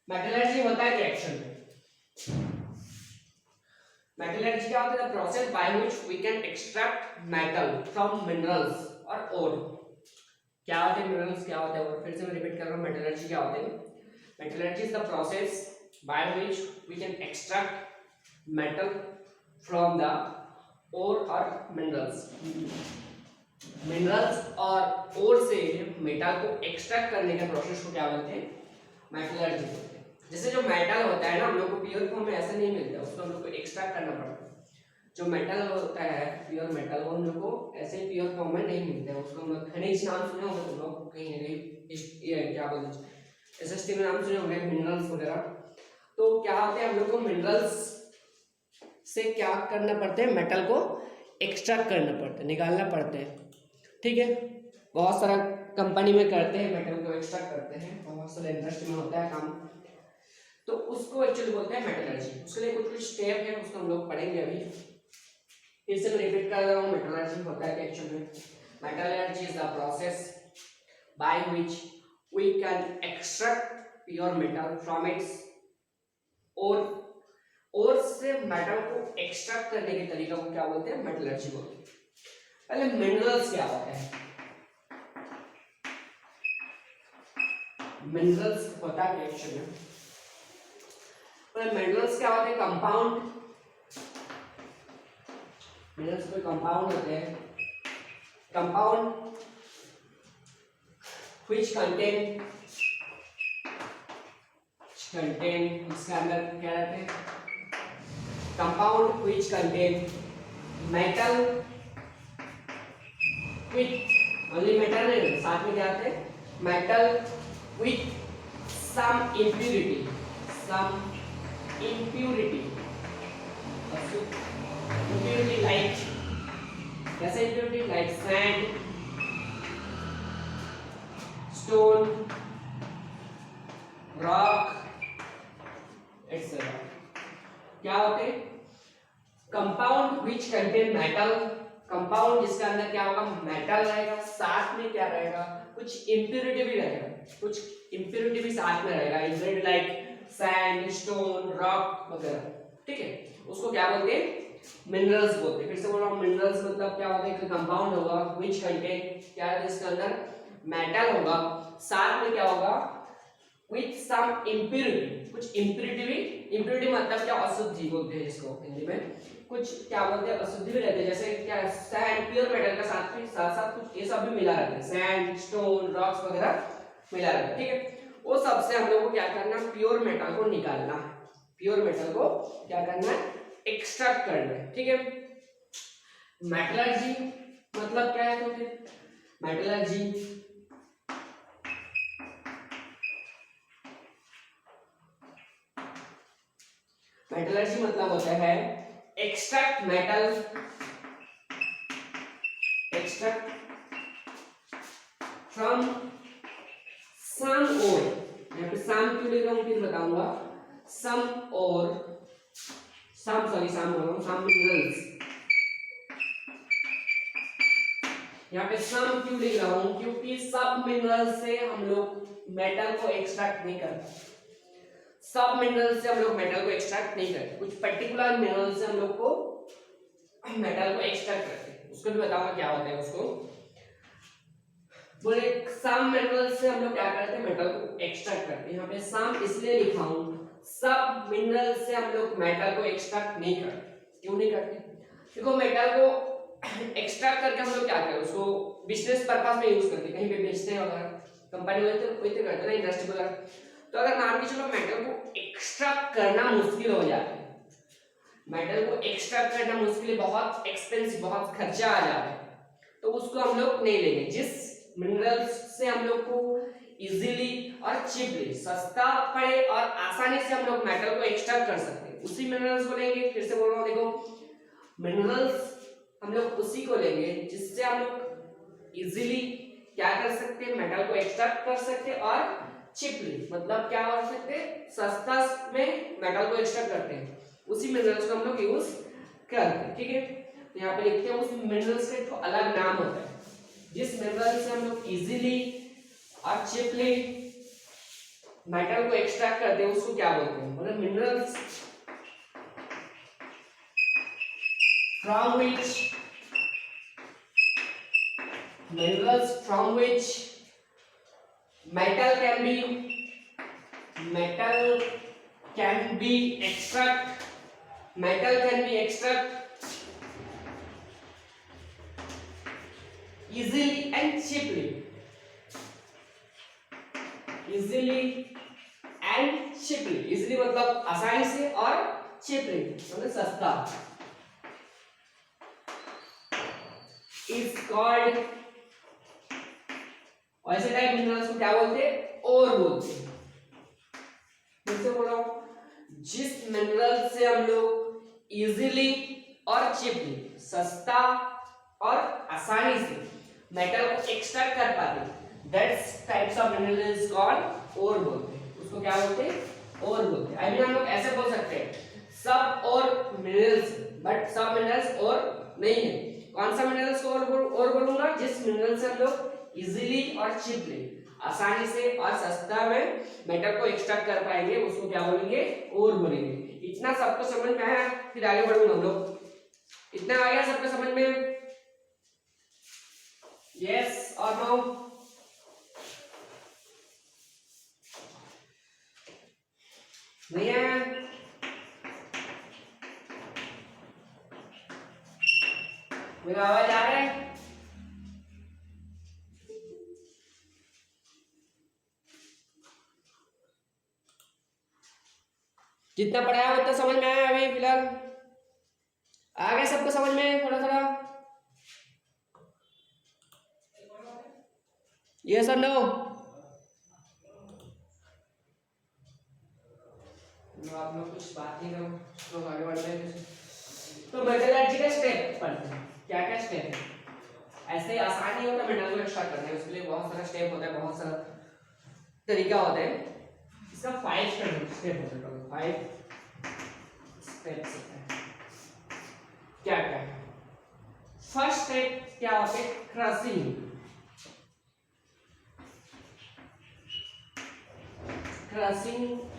Metallurgy होता है reaction में। मेटलर्जी क्या होता है? The process by which we can extract metal from minerals और ओर। क्या होते हैं मिनरल्स, क्या होता है और? फिर से मैं रिपीट कर रहा हूँ, मेटलर्जी क्या होते हैं? Metallurgy is the process by which we can extract metal from the ore और मिनरल्स। मिनरल्स और ओर से मेटल को एक्सट्रैक्ट करने के प्रोसेस को क्या बोलते हैं? मेटलर्जी बोलते हैं। जैसे जो मेटल होता है ना, हम लोग को प्योर फॉर्म में ऐसे नहीं मिलता, उसको हम लोग को एक्सट्रैक्ट करना पड़ता है। जो मेटल होता है प्योर मेटल, वो हम लोग को ऐसे प्योर फॉर्म में नहीं मिलता है, उसको हम लोग खनिज नाम सुने होंगे तुम लोग कहीं ना कहीं, ये क्या बोलते हैं, एसएसटी में नाम सुने होंगे, मिनरल्स वगैरह। तो क्या होते हैं, हम लोग को मिनरल्स से क्या करना पड़ता है? मेटल को एक्सट्रैक्ट करना पड़ता है, निकालना पड़ता है। ठीक है, बहुत सारा कंपनी में करते हैं, मेटल को एक्सट्रैक्ट करते हैं, बहुत सारे इंडस्ट्री में होता है काम, तो उसको एक्चुअली बोलते हैं मेटलर्जी। उसके लिए कुछ कुछ स्टेप है, उसको हम लोग पढ़ेंगे अभी। फिर से मैं रिपीट कर रहा हूँ, मेटलर्जी होता है एक्चुअली में, metallurgy is the process by which we can extract pure metal from its ore से मेटल को एक्सट्रैक्ट करने के तरीका को क्या बोलते हैं? मेटलर्जी बोलते हैं। पहले मिनरल्स क्या होता है? मिनरल्स होता है एक्चुअली में, मिनरल्स क्या होते हैं? कंपाउंड। मिनरल्स कोई कंपाउंड होते हैं, कंपाउंड व्हिच कंटेन इसके अंदर क्या रहते हैं? Compound which contain metal with only metal नहीं, साथ में क्या आते हैं? Metal with some impurity like, कैसे impurity? Like sand, stone, rock etcetera. क्या होते हैं? Compound which contain metal, compound जिसके अंदर क्या होगा? मेटल रहेगा, साथ में क्या रहेगा? कुछ इम्प्यूरिटी भी रहेगा, कुछ इम्प्यूरिटी भी साथ में रहेगा, impurity like sand, stone, rock वगैरह। ठीक है, उसको क्या बोलते हैं? मिनरल्स बोलते हैं। फिर से बोल रहा हूँ, मिनरल्स मतलब क्या होता है? कि कंपाउंड होगा विच कंटेन, क्या है जिसके अंदर मेटल होगा, साथ में क्या होगा? विथ सम इम्प्यूरिटी, कुछ इम्प्यूरिटी भी, इम्प्यूरिटी मतलब क्या? अशुद्धि बोलते हैं जिसको हिंदी में, कुछ क्या बोलते हैं? अशुद्धि भी रहते हैं। जैसे क्या? सैंड प्योर मेटल का साथ में साथ कुछ ये सब भी मिला रहता है, सैंड, स्टोन, रॉक्स वगैरह मिला रहता है। ठीक है, वो सबसे हम लोग को क्या करना? प्योर मेटल को निकालना है, प्योर मेटल को क्या करना है? एक्सट्रैक्ट करना है। ठीक है, मेटलर्जी मतलब क्या है? तो फिर मेटलर्जी मतलब होता है extract metal, extract from some ore, यहाँ पे सम क्यों लिख रहा हूँ फिर बताऊंगा, सम और सम मिनरल्स। यहाँ पे सम क्यों लिख रहा हूँ? क्योंकि सब मिनरल से हम लोग मेटल को एक्सट्रैक्ट नहीं करते, सब मिनरल से हम लोग मेटल को एक्सट्रैक्ट नहीं करते, कुछ पर्टिकुलर मिनरल से हम लोग को मेटल को एक्सट्रैक्ट करते हैं। उसको भी बताऊंगा क्या होता है उसको। बोले सम मिनरल से हम लोग क्या करते हैं? मेटल को एक्सट्रैक्ट करते हैं। यहाँ पे सम इसलिए लिखा हूँ, सब मिनरल से हम लोग मेटल को एक्सट्रैक्ट नहीं करते। क्यों नहीं करते? देखो, मेटल को एक्सट्रैक्ट करके हम लोग क्या करते हैं? उसको बिजनेस पर्पस में यूज करते हैं, कहीं पे बेचते हैं वगैरह, कंपनी वाले तो वही करते हैं ना, इंडस्ट्री वगैरह। तो अगर मान के चलो मेटल को एक्सट्रैक्ट करना मुश्किल हो जाता है, मेटल को एक्सट्रैक्ट करना मुश्किल, बहुत एक्सपेंसिव, बहुत खर्चा आ जाता है, तो उसको हम लोग नहीं लेंगे। जिस मिनरल्स से हम लोग को इजीली और चीपली, सस्ता पड़े और आसानी से हम लोग मेटल को एक्सट्रैक्ट कर सकते हैं, उसी मिनरल्स को लेंगे। फिर से बोल रहा हूँ, देखो, मिनरल्स हम लोग उसी को लेंगे जिससे हम लोग इजीली क्या कर सकते हैं? मेटल को एक्सट्रैक्ट कर सकते हैं, और चीपली मतलब क्या कर सकते हैं? सस्ता में मेटल को एक्सट्रैक्ट करते हैं, उसी मिनरल्स को हम लोग यूज करते हैं। ठीक है, तो यहाँ पे लिखते हैं उस मिनरल्स के तो अलग नाम होता है, जिस मिनरल से हम लोग इजीली और चीपली मेटल को एक्सट्रैक्ट करते हैं उसको क्या बोलते हैं? मतलब minerals from which metal can be extract easily and cheaply. easily मतलब आसानी से और cheaply मतलब सस्ता is called, ऐसे टाइप मिनरल्स को क्या बोलते हैं? ओर बोलते हैं। फिर से बोलो, जिस मिनरल से हम लोग इजीली और चीपली सस्ता और आसानी से मेटल को एक्सट्रैक्ट कर पाते हैं, that's types of mineral is called ore बोलते हैं। उसको क्या बोलते हैं? ओर बोलते हैं। आई मीन हम लोग ऐसे बोल सकते हैं सब और मिनरल्स, बट सब मिनरल्स और नहीं है। कौन सा मिनरल्स को और बोलूंगा? जिस मिनरल से हम लोग इजीली और चीपली आसानी से और सस्ता में मेटल को एक्सट्रैक्ट कर पाएंगे, उसको क्या बोलेंगे? और बोलेंगे। इतना सबको समझ में आया? फिर आगे बढ़ूंगा हम लोग। इतना आ गया सबको समझ में? यस और नो? नहीं आया? मेरा आवाज आ रहा है? जितना पढ़ाया उतना समझ में आया अभी फिलहाल? आ गया सबको समझ में थोड़ा थोड़ा? यस और नो? आप लोग कुछ बात नहीं करो तो आगे बढ़ते हैं। तो मेटलर्जी का स्टेप पढ़ते हैं। क्या क्या स्टेप है? ऐसे ही आसान नहीं होता मेटल को एक्सट्रैक्ट करना है, उसके लिए बहुत सारा स्टेप होता है, बहुत सारा तरीका होता है। इसका 5 स्टेप होता है। 5 स्टेप्स होते हैं। क्या क्या? फर्स्ट स्टेप क्या होता है? क्रशिंग।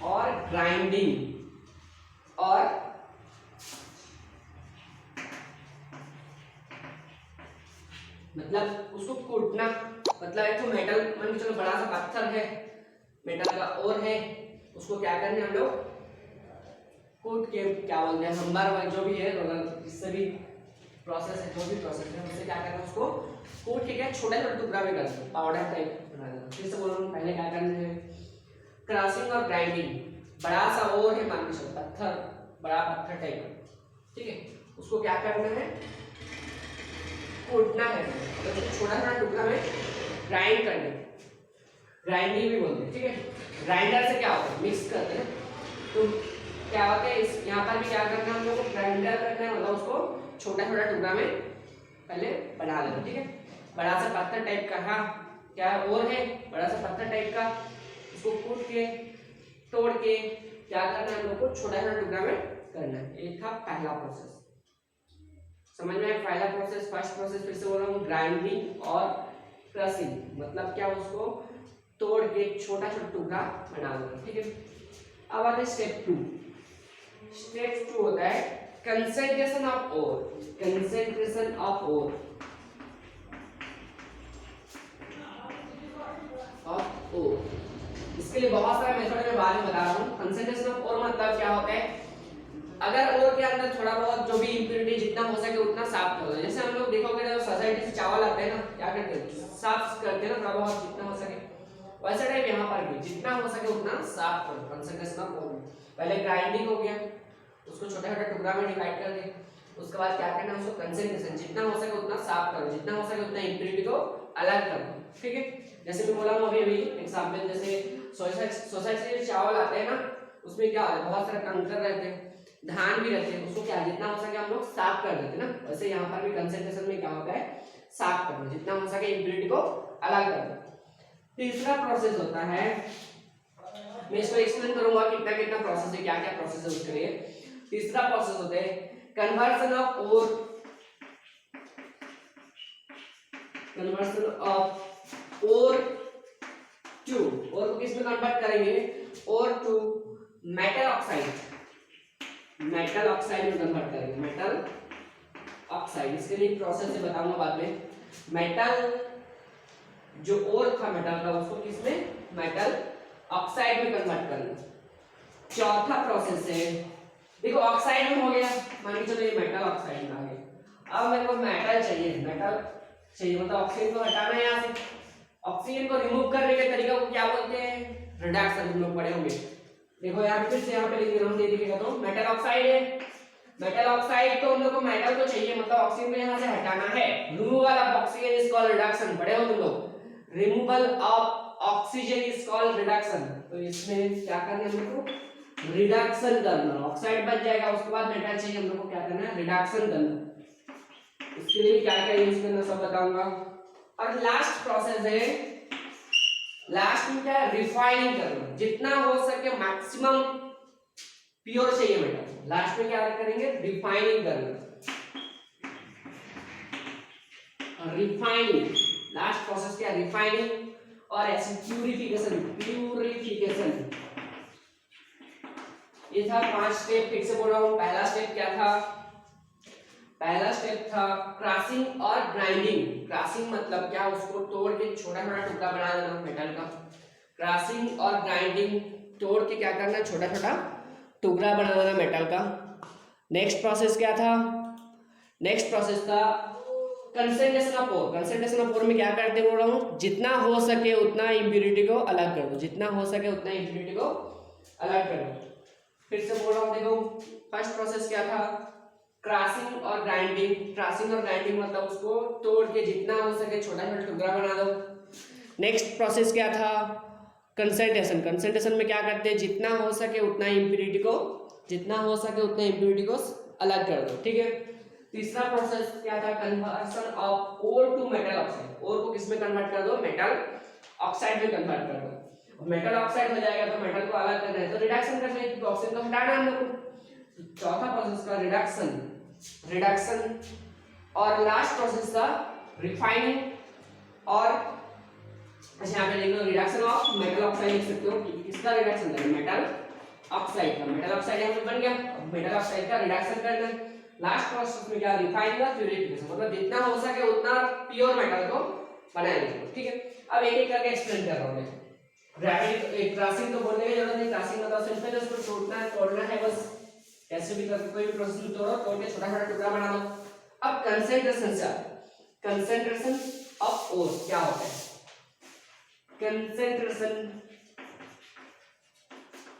और ग्राइंडिंग और मतलब उसको कूटना। मतलब एक तो मेटल, मान के चलो बड़ा सा पत्थर है, मेटल का ओर है, उसको क्या करना है हम लोग? कूट के क्या बोलते हैं, हम्बर जो भी है, जिससे भी प्रोसेस है, जो भी प्रोसेस है, उससे क्या करना है? उसको कूट के क्या छोटे छोटे टुकड़ा में करना, पाउडर टाइप बना देना। फिर से बोल रहा हूँ, पहले क्या करना है? क्रशिंग और ग्राइंडिंग। बड़ा सा ओर है, मान के चलो पत्थर, बड़ा पत्थर टाइप, ठीक है, उसको क्या करना है? कूटना है, तो छोटा छोटा टुकड़ा में ग्राइंड करना। ग्राइंडिंग भी बोलते हैं, ठीक है। ग्राइंडर से क्या होता है? मिक्स करते हैं। तो क्या होता है इस यहाँ पर भी क्या करना है हम लोग को? ग्राइंडर करना है, मतलब उसको छोटा छोटा टुकड़ा में पहले बना लेना, ठीक है। बड़ा सा पत्थर टाइप का, हाँ क्या और है? बड़ा सा पत्थर टाइप का, उसको कूट के तोड़ के क्या करना है हम लोग को? छोटा छोटा टुकड़ा में करना है। एक था पहला प्रोसेस, समझ में आया? पहला प्रोसेस, फर्स्ट प्रोसेस। फिर से बोल रहा हूँ, ग्राइंडिंग और क्रशिंग, मतलब क्या? उसको तोड़ के छोटा छोटा टुकड़ा बना देना, ठीक है। अब आते हैं स्टेप 2। स्टेप 2 होता है concentration of ore. Concentration of ore, इसके लिए बहुत सारे मेथड मैं बाद में बता रहा हूँ। कंसंट्रेशन ऑफ ओर मतलब क्या होता है? अगर ओर के अंदर थोड़ा बहुत जो भी इंप्योरिटी जितना हो सके उतना साफ कर दो। जैसे हम लोग देखोगे जब सोसाइटी से चावल आते हैं ना, क्या करते हैं? साफ करते हैं ना, थोड़ा बहुत जितना हो सके। वैसे टाइप यहाँ पर भी जितना हो सके उतना साफ करो। कंसंट्रेशन ऑफ ओर, पहले ग्राइंडिंग हो गया, उसको छोटा छोटा टुकड़ा में डिवाइड कर दे। उसके बाद क्या करना है? उसको कंसंट्रेशन जितना हो सके उतना साफ करो, जितना हो सके उतना इंप्योरिटी को अलग कर दो, ठीक है। जैसे मैं बोला हूँ अभी एग्जांपल, जैसे सोसाइटी से चावल आते हैं ना, उसमें क्या होता है? बहुत सारे कंकर रहते हैं, धान भी रहते हैं, उसको क्या जितना हो सके हम लोग साफ कर देते हैं ना। वैसे यहाँ पर भी कंसंट्रेशन में क्या होता है? साफ करना, जितना हो सके इंप्योरिटी को अलग कर दो। तीसरा प्रोसेस होता है, मैं इसको एक्सप्लेन करूंगा कितना कितना प्रोसेस है, क्या क्या प्रोसेस है उसके लिए। तीसरा प्रोसेस होता है conversion of ore, conversion of ore to, ore को किस में कन्वर्ट करेंगे, ore to metal oxide, metal oxide में कन्वर्ट करेंगे, मेटल ऑक्साइड। इसके लिए प्रोसेस से बताऊंगा बाद में। मेटल जो और था मेटल का, उसको किसमें, मेटल ऑक्साइड में कन्वर्ट करना। चौथा प्रोसेस है, देखो ऑक्साइड में हो गया, मान के चलो ये मेटल ऑक्साइड में आ गया। अब मेरे को मेटल चाहिए, मेटल चाहिए, मतलब ऑक्सीजन को हटाना है यहाँ से। ऑक्सीजन को रिमूव करने के तरीका को क्या बोलते हैं, रिडक्शन, हम लोग पढ़े होंगे। देखो यहाँ पे फिर से यहाँ पे लिख रहा हूँ, दे दिखेगा तो मेटल ऑक्साइड है, मेटल ऑक्साइड तो हम लोग को मेटल को चाहिए, मतलब ऑक्सीजन को यहाँ से हटाना है। Removal of oxygen is called reduction, पढ़े हो तुम लोग, removal of oxygen is called reduction. तो इसमें क्या करना है हम लोग को, रिडक्शन करना, ऑक्साइड बच जाएगा, उसके बाद मेटल चाहिए, हम लोग को क्या करना है, रिडक्शन करना। इसके लिए क्या क्या यूज करना सब बताऊंगा। और लास्ट प्रोसेस है, लास्ट में क्या है, रिफाइनिंग करना, जितना हो सके मैक्सिमम प्योर चाहिए मेटल। लास्ट में क्या करेंगे, रिफाइनिंग करना, रिफाइनिंग, लास्ट प्रोसेस क्या, रिफाइनिंग, और ऐसे प्यूरिफिकेशन, प्यूरिफिकेशन। ये था 5 स्टेप, फिर से बोल रहा हूं। पहला स्टेप क्या था, पहला स्टेप था क्रशिंग और ग्राइंडिंग। क्रशिंग मतलब क्या, उसको तोड़ के छोटा छोटा टुकड़ा बना देना मेटल का। क्रशिंग और ग्राइंडिंग, तोड़ के क्या करना, छोटा छोटा टुकड़ा बना देना मेटल का। नेक्स्ट प्रोसेस क्या था, नेक्स्ट प्रोसेस था concentration of ore. Concentration of ore में क्या करते बोल रहा हूँ, जितना हो सके उतना इम्प्योरिटी को अलग कर दो, जितना हो सके उतना इम्प्योरिटी को अलग कर दो। फिर से बोल रहा हूँ, देखो फर्स्ट प्रोसेस क्या था, क्रशिंग और ग्राइंडिंग। क्रशिंग और ग्राइंडिंग मतलब उसको तोड़ के जितना हो सके छोटा छोटा टुकड़ा बना दो। नेक्स्ट प्रोसेस क्या था, कंसंट्रेशन। कंसंट्रेशन में क्या करते हैं, जितना हो सके उतना इम्प्योरिटी को, जितना हो सके उतना इम्प्योरिटी को अलग कर दो, ठीक है। तीसरा प्रोसेस क्या था, conversion of ore to metal oxide. Ore को किस में कन्वर्ट कर दो, मेटल ऑक्साइड में कन्वर्ट कर दो। मेटल ऑक्साइड हो जाएगा तो मेटल को अलग करना है, तो रिडक्शन करना है, क्योंकि ऑक्सीजन को हटाना है हम लोग को। चौथा प्रोसेस का रिडक्शन, रिडक्शन। और लास्ट प्रोसेस था रिफाइनिंग। और अच्छा यहाँ पे लिख लो, रिडक्शन ऑफ मेटल ऑक्साइड लिख सकते हो, किसका रिडक्शन करना है, मेटल ऑक्साइड का। मेटल ऑक्साइड यहाँ पे बन गया, अब मेटल ऑक्साइड का रिडक्शन करना है। लास्ट प्रोसेस में क्या, रिफाइनिंग और प्यूरिफिकेशन, मतलब जितना हो सके उतना प्योर मेटल को बनाएंगे, ठीक है। अब एक एक करके एक्सप्लेन कर रहा हूँ मैं। ग्रेविटी, क्रशिंग तो बोलने की जरूरत नहीं, क्रशिंग मतलब सिंपल है, उसको तोड़ना है बस, कैसे भी करके कोई भी प्रोसेस में तोड़ो, तोड़ के छोटा छोटा टुकड़ा बना दो। अब कंसंट्रेशन से, कंसंट्रेशन ऑफ ओर क्या होता है, कंसंट्रेशन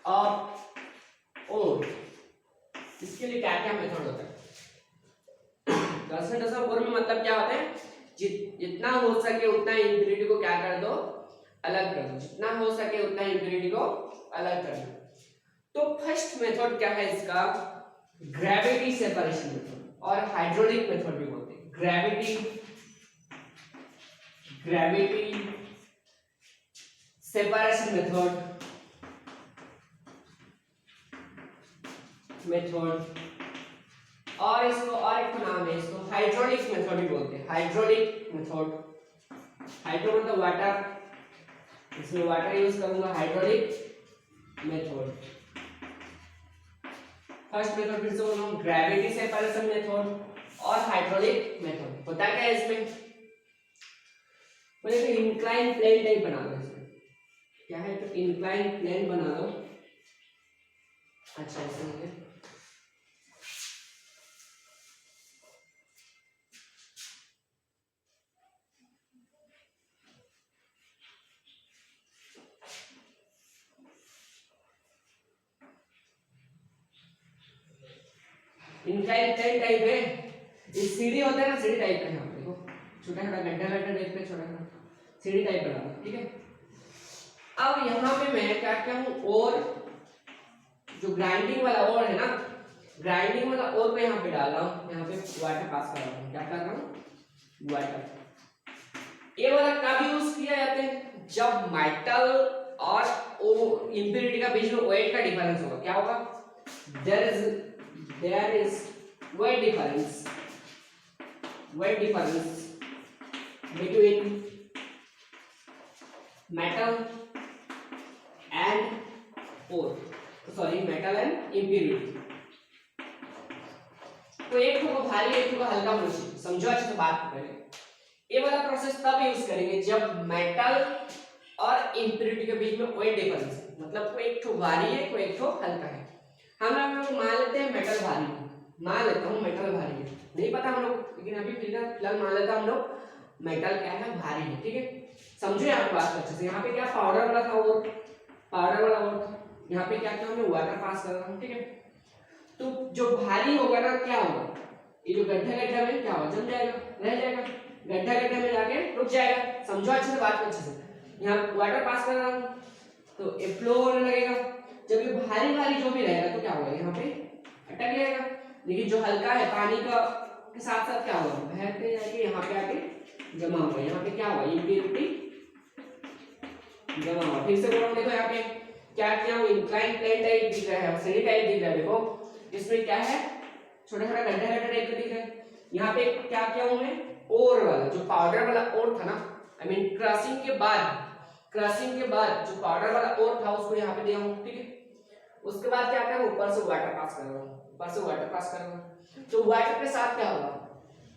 ऑफ ओर, इसके लिए क्या क्या मेथड होता है। कंसंट्रेशन ऑफ ओर में मतलब क्या होता है, जितना हो सके उतना इम्प्योरिटी को क्या कर दो, अलग कर दो, जितना हो सके उतना इम्प्योरिटी को अलग कर दो। तो फर्स्ट मेथड क्या है इसका, ग्रेविटी सेपरेशन मेथड, और हाइड्रोलिक मेथड भी बोलते हैं। ग्रेविटी सेपरेशन मेथड, और इसको और एक नाम है, इसको हाइड्रोलिक मेथड भी बोलते हैं। हाइड्रोलिक मेथड, हाइड्रो मतलब वाटर, इसमें वाटर यूज करूंगा, हाइड्रोलिक मेथड। फर्स्ट मेथड फिर से बोल रहा हूं, ग्रेविटी सेपरेशन मेथड और हाइड्रोलिक मेथड। होता क्या है इसमें, मुझे तो इंक्लाइन प्लेन टाइप बना दो, इसमें क्या है, तो इंक्लाइन प्लेन बना दो। अच्छा ऐसे है, इंक्लाइन प्लेन टाइप है। ये सीढ़ी होता है ना, सीढ़ी टाइप का है, देखो छोटा छोटा गड्ढा टाइप का छोटा छोटा सीढ़ी टाइप बना दो, ठीक है। अब यहाँ पे मैं क्या क्या हूँ, और जो ग्राइंडिंग वाला और है ना, ग्राइंडिंग वाला और को यहाँ पे डाल रहा हूँ, यहाँ पे वाटर पास कर रहा हूँ, क्या कर रहा हूँ, वाटर। ये वाला कब यूज किया जाता है, जब मेटल और इम्प्योरिटी का बीच में वेट का डिफरेंस होगा, क्या होगा, there is weight difference between metal and ore, sorry metal and impurity. तो एक को भारी एक को हल्का होना चाहिए, समझो अच्छे से बात को पहले। ये वाला प्रोसेस तब यूज करेंगे जब मेटल और इम्प्योरिटी के बीच में कोई डिफरेंस है, मतलब कोई एक तो भारी है कोई एक तो हल्का है। हम लोग मान लेते हैं मेटल भारी है, मान लेता हूँ मेटल भारी है, नहीं पता हम लोग, लेकिन अभी फिलहाल मान लेता हम लोग मेटल क्या है भारी है, ठीक है। समझो यहाँ पे बात अच्छे से, यहाँ पे क्या पाउडर वाला था और पाउडर वाला और था, यहाँ पे क्या क्या हमें वाटर पास कर रहा हूँ, ठीक है। तो जो भारी होगा ना क्या होगा, ये जो गड्ढा गड्ढा में क्या होगा, जम जाएगा, रह जाएगा, गड्ढा गड्ढा में जाके रुक जाएगा। समझो अच्छे से बात अच्छे से, यहाँ वाटर पास कर रहा हूँ तो ये फ्लो होने लगेगा। जब ये भारी भारी जो भी रहेगा तो क्या होगा, यहाँ पे अटक जाएगा। लेकिन जो हल्का है पानी का के साथ साथ क्या होगा, बहते जाके यहाँ पे आके जमा होगा, यहाँ पे क्या होगा, इम्प्योरिटी जमा होगा। फिर से बोलो, देखो यहाँ पे क्या क्या इंक्लाइन प्लेन टाइप दिख रहा है, सीढ़ी टाइप दिख रहा है, देखो इसमें क्या है, छोटा छोटा गड्ढा गड्ढा टाइप का दिख रहा है। यहाँ पे क्या किया हूं मैं, ओर वाला जो पाउडर वाला ओर था ना, आई मीन क्रशिंग के बाद जो पाउडर वाला ओर था उसको यहाँ पे दिया हूं, ठीक है। उसके बाद क्या करूं, ऊपर से वाटर पास कर रहा हूं, ऊपर से वाटर पास कर रहा हूं, तो वाटर के साथ क्या होगा,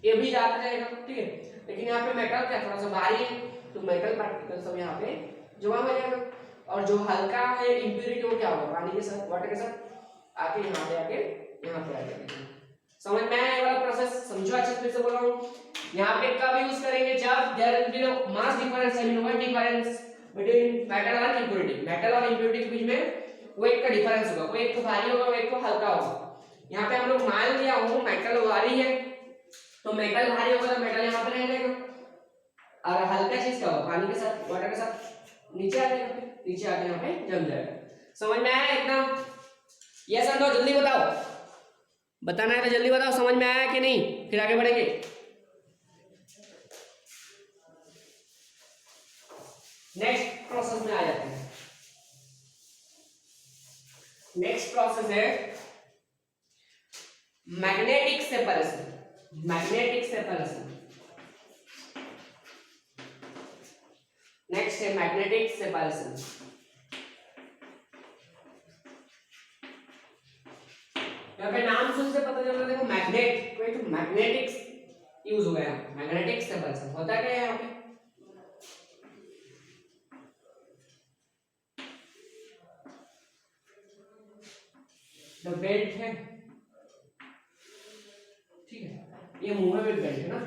ये भी जाता रहेगा, ठीक है। लेकिन यहाँ पे मेटल क्या थोड़ा सा भारी है, तो मेटल पार्टिकल सब यहाँ पे जमा हो जाएगा, और जो हल्का है इम्प्योरिटी वो क्या होगा, पानी के साथ वाटर के साथ आके यहाँ पे आ जाएगा। समझ में आया ये वाला प्रोसेस, समझो अच्छे से, फिर से बोल रहा हूँ। यहाँ पे कब यूज करेंगे, जब there will be mass difference, I mean weight difference between metal और इम्प्योरिटी, मेटल और इम्प्योरिटी के बीच में वेट का डिफरेंस होगा, कोई एक तो भारी होगा कोई एक तो हल्का होगा। यहाँ पे हम लोग मान लिया हूँ मेटल भारी है, तो मेटल भारी होगा तो मेटल यहाँ पे रह जाएगा, और हल्का चीज क्या होगा, पानी के साथ वाटर के साथ नीचे आ जाएगा, नीचे आके यहाँ पे जम जाएगा। समझ में आया इतना, यस और नो जल्दी बताओ, बताना है तो जल्दी बताओ, समझ में आया कि नहीं, फिर आगे बढ़ेंगे। नेक्स्ट प्रोसेस में आ जाते हैं। नेक्स्ट प्रोसेस है magnetic separation, magnetic separation. Next है मैग्नेटिक सेपरेशन। यहाँ पे नाम सुन से पता चल रहा है, देखो मैग्नेट, कोई तो मैग्नेटिक्स यूज हो गया, मैग्नेटिक सेपरेशन होता क्या है यहाँ पे, द बेल्ट है, ठीक है, ये मूवेबल बेल्ट है ना,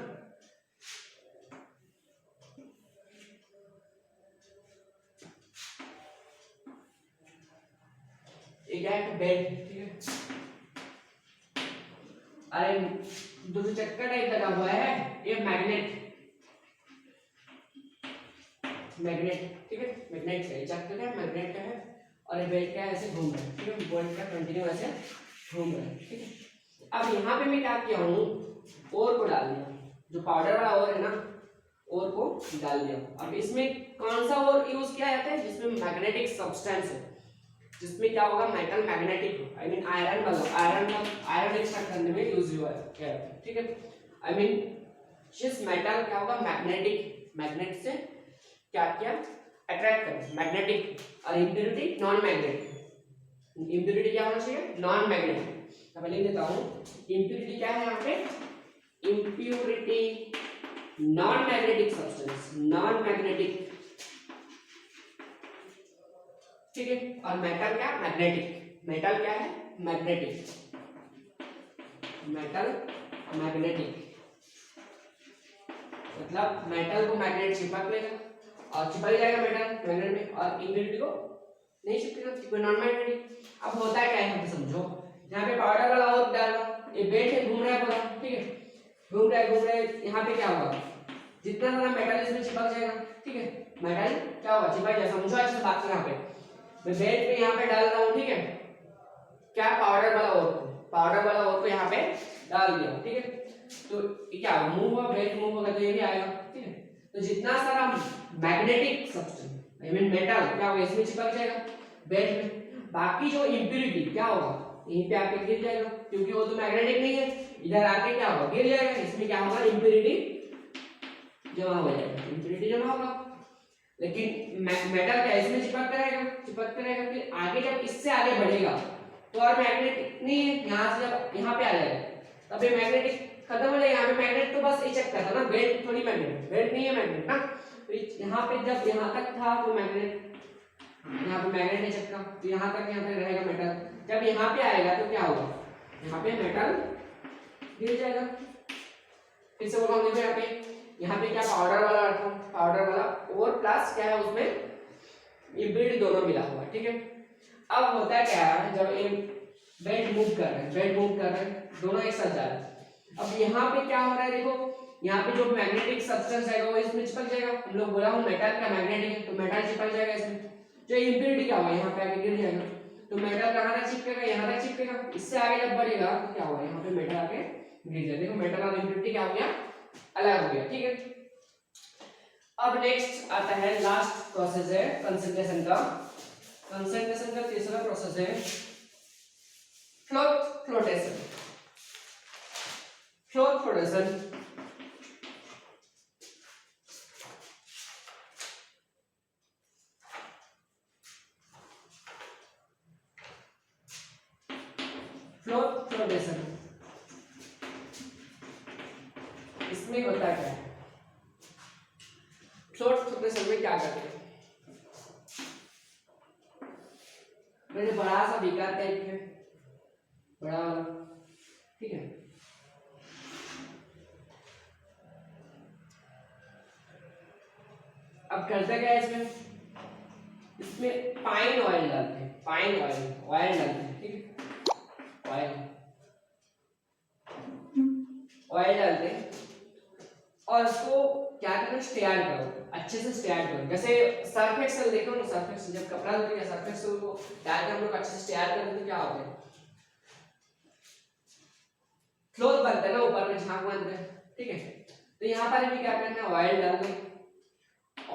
ये क्या है, बेल्ट, ठीक है। अरे दो चक्कर टाइप लगा हुआ है, ये मैग्नेट, मैग्नेट, ठीक है, मैग्नेट है, चक्कर का मैग्नेट का है, और ये बेल्ट क्या है, ऐसे घूम रहा है, ठीक है, बेल्ट का कंटिन्यू ऐसे घूम रहा है, ठीक है। अब यहाँ पे मैं क्या किया हूँ, ओर को डाल दिया, जो पाउडर वाला ओर है ना, ओर को डाल दिया। अब इसमें कौन सा ओर यूज किया जाता है, जिसमें मैग्नेटिक सब्सटेंस है, जिसमें क्या होगा, मेटल मैग्नेटिक हो, आई मीन आयरन वाला, आयरन एक्सट्रैक्ट करने में यूज हुआ है, ठीक है। आई मीन जिस मेटल क्या होगा, मैग्नेटिक, मैग्नेट से क्या किया, अट्रैक्ट कर, मैग्नेटिक, और इम्प्योरिटी नॉन मैग्नेटिक। इम्प्योरिटी क्या होना चाहिए, नॉन मैग्नेटिक। अब लिख देता हूं, इम्प्योरिटी क्या है यहाँ पे, impurity non magnetic substance, non magnetic, ठीक है। और मेटल क्या, मैग्नेटिक, मेटल क्या है, मैग्नेटिक, मेटल मैग्नेटिक, मतलब मेटल को मैग्नेट चिपक लेगा और चिपक जाएगा मेटल मैग्नेट में, और इम्प्योरिटी को नहीं चिपकेगा क्योंकि नॉन मैग्नेटिक। अब होता है क्या है, समझो, यहाँ पे पाउडर वाला और डाला, ये बेल्ट है, घूम रहा है पूरा, ठीक है, घूम रहा है, यहाँ पे क्या होगा, जितना सारा मेटल इसमें चिपक जाएगा, ठीक है, मेटल क्या होगा, चिपक जाएगा। समझो अच्छे से बात, यहाँ पे मैं बेल्ट पे यहाँ पे डाल रहा हूँ, ठीक है, क्या पाउडर वाला और को यहाँ पे डाल दिया, ठीक है, तो क्या मूव हुआ, बेल्ट मूव होगा तो ये भी आएगा, ठीक है। तो जितना सारा magnetic substance, I mean metal क्या होगा, इसमें चिपक जाएगा बेल्ट में, बाकी जो इम्प्योरिटी क्या होगा, यहीं पे आके गिर जाएगा, क्योंकि वो तो मैग्नेटिक नहीं है, इधर आके क्या होगा, गिर जाएगा, इसमें क्या होगा, इम्प्योरिटी जमा हो जाएगा, इम्प्योरिटी जमा होगा। लेकिन मेटल क्या इसमें चिपकता रहेगा, फिर आगे जब इससे आगे बढ़ेगा तो और मैग्नेटिक नहीं है, यहाँ से जब यहाँ पे आ जाएगा तब ये मैग्नेटिक खत्म हो जाएगा। यहाँ पे मैग्नेट तो बस ये चक्कर था ना, बेल्ट थोड़ी मैग्नेट, बेल्ट नहीं है मैग्नेट ना। तो यहाँ पे जब यहाँ तक था तो मैग्नेट, यहाँ पे मैग्नेट है चक्का, तो यहाँ तक रहेगा मेटल। जब यहाँ पे आएगा तो क्या होगा, यहाँ पे मेटल गिर जाएगा। फिर से बोला हमने यहाँ पे क्या पाउडर वाला रखा हूँ, पाउडर वाला और प्लस क्या है उसमें इम्प्यूरिटी दोनों मिला हुआ, ठीक है। अब होता है क्या है, जब ये बेल्ट मूव कर रहे हैं दोनों एक साथ जा रहे हैं। अब यहाँ पे क्या हो रहा है देखो, यहाँ पे जो मैग्नेटिक सब्सटेंस है वो इसमें चिपक जाएगा। हम लोग बोला हूँ मेटल का मैग्नेटिक है तो मेटल चिपक जाएगा इसमें। जो इम्प्यूरिटी क्या होगा, यहाँ पे आके गिर जाएगा तो मेटल कहाँ तक चिपकेगा, यहाँ तक चिपकेगा। इससे आगे जब बढ़ेगा तो क्या होगा, यहाँ पे मेटल आके गिर जाएगा। देखो मेटल और इम्प्यूरिटी क्या हो गया, अलग हो गया, ठीक है। अब नेक्स्ट आता है लास्ट प्रोसेस है कंसंट्रेशन का। कंसंट्रेशन का तीसरा प्रोसेस है फ्लोटेशन। फ्लोटेशन फ्लोटेशन इसमें होता क्या है, फ्लोटेशन में क्या करते हैं, मैंने बड़ा सा बीकर टाइप है, बड़ा वाला, ठीक है। अब करते क्या है इसमें पाइन ऑयल डालते हैं, पाइन ऑयल डालते हैं, ठीक है। ऑयल डालते हैं और इसको क्या करना, स्टेयर करो, अच्छे से स्टेयर करो। जैसे सर्फ एक्सेल देखो ना, सर्फ एक्सेल जब कपड़ा धोते हैं सर्फ एक्सेल को डाल के हम लोग अच्छे से स्टेयर करते हैं, क्या होता है क्लॉथ बनता है ना, ऊपर में झाग बनता है, ठीक है। तो यहाँ पर भी क्या करना है, ऑयल डाल दो।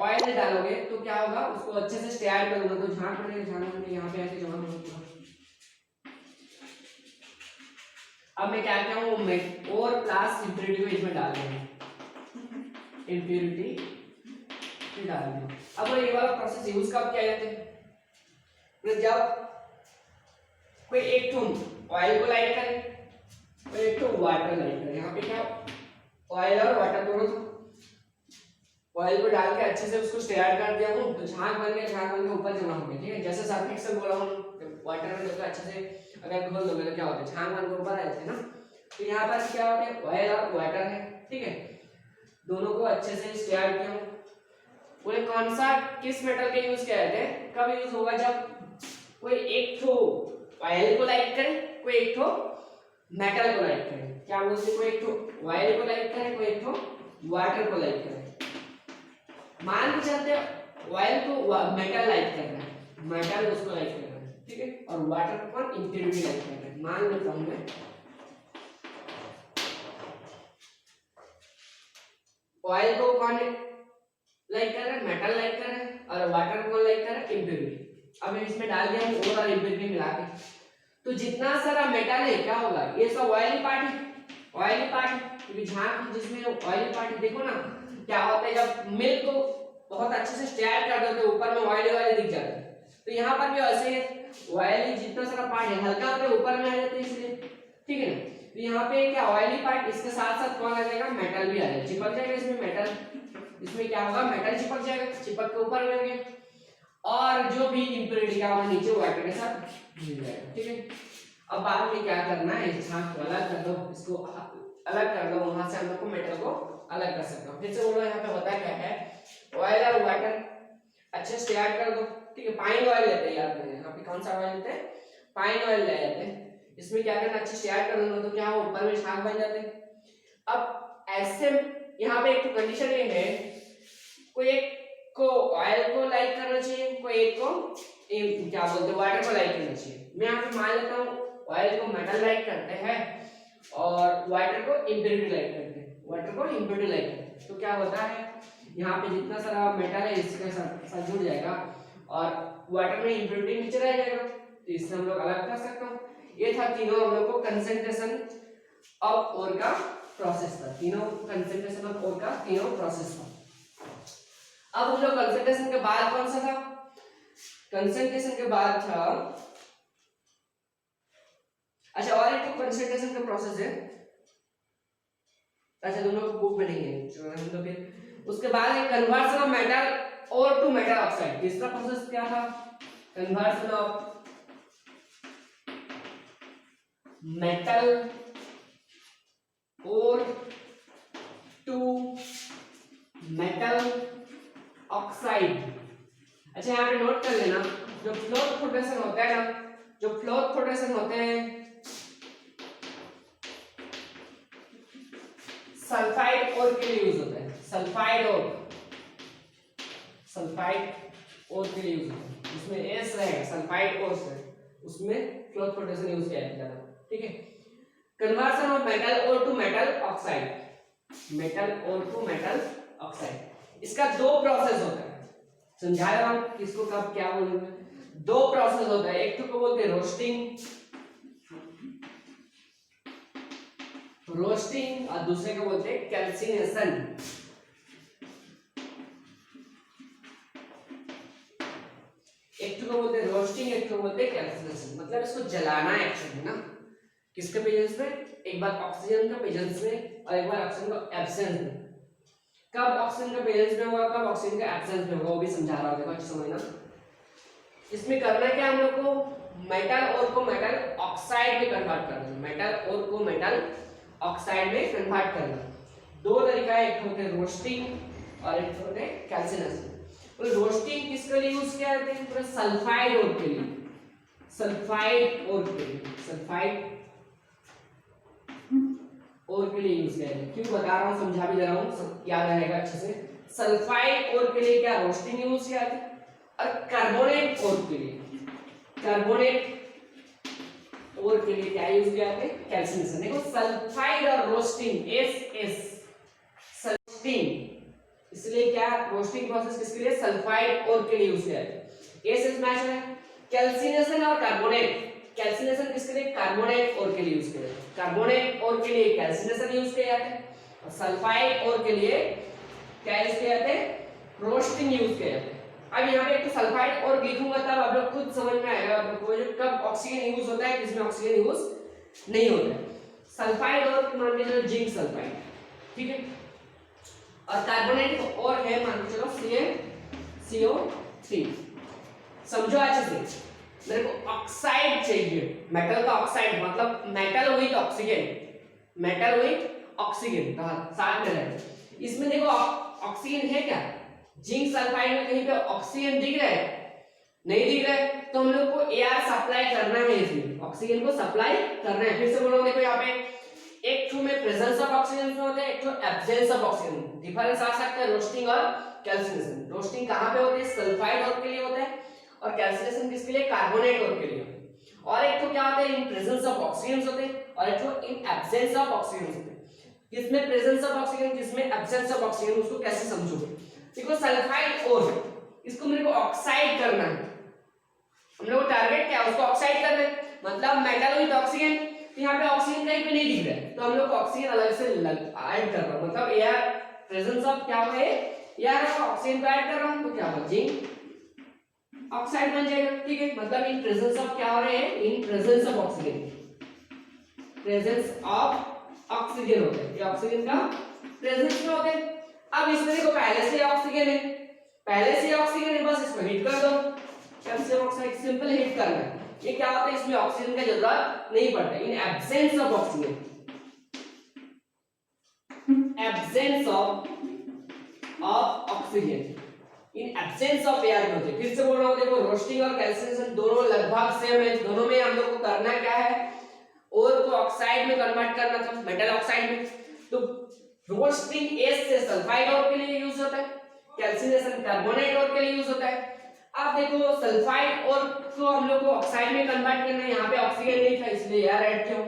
ऑयल डालोगे तो क्या होगा, उसको अच्छे से स्टेयर करूंगा तो झाग बनेगा, झाग बन के यहाँ पे ऐसे जमा होगा। अब मैं क्या क्या हूँ, मैं और प्लस इम्प्यूरिटी को इसमें डाल दूंगा, इम्प्यूरिटी डाल दूंगा। अब ये वाला प्रोसेस यूज कब किया जाता है, जब कोई एक टून ऑयल को लाइट करे और एक तो वाटर लाइट करे। यहाँ पे क्या ऑयल और वाटर दोनों, ऑयल को डाल के अच्छे से उसको स्टेयर कर दिया हूँ तो झाग बन के ऊपर जमा हो गया, ठीक है। जैसे सर्फ एक्सेल बोला हूँ, वाटर में देखो अच्छे से अगर घोल दोगे तो क्या होता है, झाग बन के ऊपर आ जाते हैं ना। तो यहाँ पर क्या होता है, ऑयल और वाटर है, ठीक है, दोनों को अच्छे से स्टेयर किया हूँ। बोले कौन सा किस मेटल के यूज किया जाता है, कब यूज होगा, जब कोई एक ठो ऑयल को लाइट करे, कोई एक ठो मेटल को लाइट करे। क्या बोलते, कोई एक ठो ऑयल को लाइट करे, कोई एक ठो वाटर को लाइट करे। मान के चलते ऑयल को मेटल लाइट करना है, मेटल उसको लाइट करना है, ठीक है, और वाटर को कौन, इम्प्यूरिटी लाइट करना है। मान लेता हूं मैं ऑयल को कौन लाइट कर रहा है, मेटल लाइट कर रहा है, और वाटर को कौन लाइट कर रहा है, इम्प्यूरिटी। अब इसमें डाल दिया हम और इम्प्यूरिटी मिला के, तो जितना सारा मेटल है क्या होगा, ये सब ऑयली पार्ट है, ऑयली पार्ट, क्योंकि झाग जिसमें ऑयली पार्ट देखो ना क्या होता है, जब मिल्क को बहुत अच्छे से स्टेयर कर दो तो ऊपर में ऑयली दिख जाता है। तो यहाँ पर भी ऐसे ही ऑयली जितना सारा पार्ट है हल्का होकर ऊपर में आ जाते हैं, इसलिए, ठीक है ना। तो यहाँ पे क्या ऑयली पार्ट, इसके साथ साथ कौन आ जाएगा, मेटल भी आ जाएगा, चिपक जाएगा इसमें मेटल। इसमें क्या होगा, मेटल चिपक जाएगा, चिपक के ऊपर में गया, और जो भी इम्प्यूरिटी का वो नीचे वाटर के साथ मिल जाएगा, ठीक है। अब बाद में क्या करना है, इस झाग को अलग कर दो, इसको अलग कर दो, वहां से हम लोग को मेटल को अलग कर सकते हो। फिर से बोलो यहाँ पे होता क्या है, ऑयल और वाटर अच्छे से ऐड कर दो, ठीक है। पाइन ऑयल लेते हैं, याद रखना यहाँ पे कौन सा ऑयल लेते हैं, पाइन ऑयल ले जाते हैं। इसमें क्या करना, अच्छे से ऐड कर दो तो क्या हो, ऊपर में झाग बन जाते हैं। अब ऐसे यहाँ पे एक कंडीशन ये है, कोई एक को ऑयल को लाइट करना चाहिए, कोई एक को क्या बोलते हैं वाटर को लाइट करना चाहिए। मैं यहाँ पे मान लेता हूँ ऑयल को मेटल लाइट करते हैं और वाटर को इम्प्यूरिटी लाइट करते हैं, वाटर को इम्प्यूरिटी लाइट करते हैं। तो क्या होता है, यहाँ पे जितना सारा मेटल है इसके साथ जुड़ जाएगा और वाटर में इम्प्यूरिटी नीचे रह जाएगा, तो इससे हम लोग अलग कर सकते हो। ये था तीनों हम लोग को कंसंट्रेशन ऑफ ओर का प्रोसेस था, तीनों कंसंट्रेशन ऑफ ओर का तीनों प्रोसेस था। अब हम लोग कंसंट्रेशन के बाद कौन सा था, कंसंट्रेशन के बाद था, अच्छा और एक तो कंसंट्रेशन का प्रोसेस है, अच्छा तुम लोग बुक में नहीं है जो हम लोग फिर उसके बाद एक conversion of metal ore to metal oxide. तीसरा प्रोसेस क्या था, conversion of metal ore to metal oxide. अच्छा यहाँ पे नोट कर लेना, जो फ्लोट प्रोटेक्शन होता है ना, जो फ्लोट प्रोटेक्शन होते हैं सल्फाइड और के लिए यूज होता है, सल्फाइड और के लिए यूज होता है, उसमें एस रहेगा सल्फाइड और से, उसमें फ्लोट प्रोटेक्शन यूज किया जाता है, ठीक है। Conversion of metal ore to metal oxide, metal ore to metal oxide, इसका दो प्रोसेस होता है, समझा रहा हूं किसको कब क्या बोलूंगा। दो प्रोसेस होता है, एक तो बोलते हैं रोस्टिंग और दूसरे को बोलते हैं कैल्सिनेशन। एक तो बोलते हैं रोस्टिंग, एक तो बोलते हैं कैल्सिनेशन, मतलब इसको जलाना है एक्चुअली ना, किसके प्रेजेंस में, एक बार ऑक्सीजन का प्रेजेंस में और एक बार ऑक्सीजन का एब्सेंस में। कब ऑक्सीजन का प्रेजेंस में होगा, कब ऑक्सीजन का एब्सेंस में होगा, वो भी समझा रहा हूं, देखो अच्छे समझना। इसमें करना क्या हम लोग को, मेटल और को मेटल ऑक्साइड में कन्वर्ट करना, मेटल और को मेटल ऑक्साइड में कन्वर्ट करना। दो तरीका है, एक होते हैं रोस्टिंग और एक होते हैं कैल्सिनेशन। तो रोस्टिंग किसके लिए यूज किया जाता है, पूरा सल्फाइड और के लिए, सल्फाइड और के लिए, सल्फाइड और के लिए यूज किया जाता है। क्यों बता रहा हूँ, समझा भी दे रहा हूँ, सब याद रहेगा अच्छे से। सल्फाइड और के लिए क्या रोस्टिंग यूज किया जाता है, और कार्बोनेट और के लिए, कार्बोनेट और के लिए क्या यूज किया जाता है, कैल्सिनेशन। देखो सल्फाइड और रोस्टिंग, एस सल्फाइड, इसलिए क्या रोस्टिंग प्रोसेस किसके लिए, सल्फाइड और के लिए यूज किया जाता है, एस मैच है। कैल्सिनेशन और कार्बोनेट, कैल्सिनेशन किसके लिए, कार्बोनेट और के लिए यूज किया जाता है, कार्बोनेट और के लिए कैल्सिनेशन यूज किया जाता है, और सल्फाइड और के लिए क्या यूज किया जाता है, रोस्टिंग यूज किया जाता है। अब यहाँ पे एक तो सल्फाइड और लिखूंगा तब आप लोग खुद समझ में आएगा आप लोग को कब ऑक्सीजन यूज होता है, किसमें ऑक्सीजन यूज नहीं होता है। सल्फाइड और मान के चलो जिंक सल्फाइड, ठीक है, और कार्बोनेट और है मान के चलो CO3। समझो अच्छे से, मेरे को ऑक्साइड चाहिए, मेटल का ऑक्साइड, मतलब metal with oxygen, metal with oxygen साथ में रहे। इसमें देखो ऑक्सीजन है क्या, जिंक सल्फाइड में कहीं पे ऑक्सीजन दिख रहा है, नहीं दिख रहा है, तो हम लोग को एयर सप्लाई करना है, इसमें ऑक्सीजन को सप्लाई करना है। फिर से बोलो, देखो यहाँ पे एक टू में प्रेजेंस ऑफ ऑक्सीजन होता है, एक to absence of oxygen. Difference आ सकता है रोस्टिंग और कैल्सिनेशन। रोस्टिंग कहां पे होती है, सल्फाइड और के लिए होता है, और कैल्सिनेशन किसके लिए, कार्बोनेट और के लिए होता है। और एक तो क्या होता है, इन प्रेजेंस ऑफ ऑक्सीजन होते हैं, और एक तो इन एब्सेंस ऑफ ऑक्सीजन होते हैं। किसमें प्रेजेंस ऑफ ऑक्सीजन, किसमें एब्सेंस ऑफ ऑक्सीजन, उसको कैसे समझोगे। देखो सल्फाइड और इसको मेरे को ऑक्साइड करना है, हम लोग को टारगेट क्या है, उसको ऑक्साइड करना है, मतलब मेटल विद ऑक्सीजन। तो यहाँ पे ऑक्सीजन कहीं पे नहीं दिख रहा है, तो हम लोग को ऑक्सीजन अलग से ऐड कर रहा हूं, मतलब एयर प्रेजेंस ऑफ क्या हो है, एयर ऑक्सीजन को ऐड कर रहा हूं, तो क्या होगा, जिंक ऑक्साइड बन जाएगा, ठीक है। मतलब इन प्रेजेंस ऑफ क्या हो रहे हैं, in presence of oxygen, presence of oxygen होता है, ये ऑक्सीजन का प्रेजेंस में होते हैं। अब इसमें देखो पहले से ऑक्सीजन है, पहले से ऑक्सीजन है, बस इसको हीट कर दो, कैल्शियम ऑक्साइड सिंपल हीट करना है। ये क्या होता है, इसमें ऑक्सीजन का जरूरत नहीं पड़ता, in absence of oxygen, absence of oxygen, in absence of air होते हैं। फिर से बोल रहा हूं, देखो रोस्टिंग और कैल्सिनेशन दोनों लगभग सेम है, दोनों में हम लोग को करना क्या है, और को ऑक्साइड में कन्वर्ट करना था, मेटल ऑक्साइड में। तो रोस्टिंग एस से सल्फाइड और के लिए यूज होता है, कैल्सिनेशन कार्बोनेट और के लिए यूज होता है। अब देखो सल्फाइड और को हम लोग को ऑक्साइड में कन्वर्ट करना है, यहाँ पे ऑक्सीजन नहीं था इसलिए एयर ऐड किया,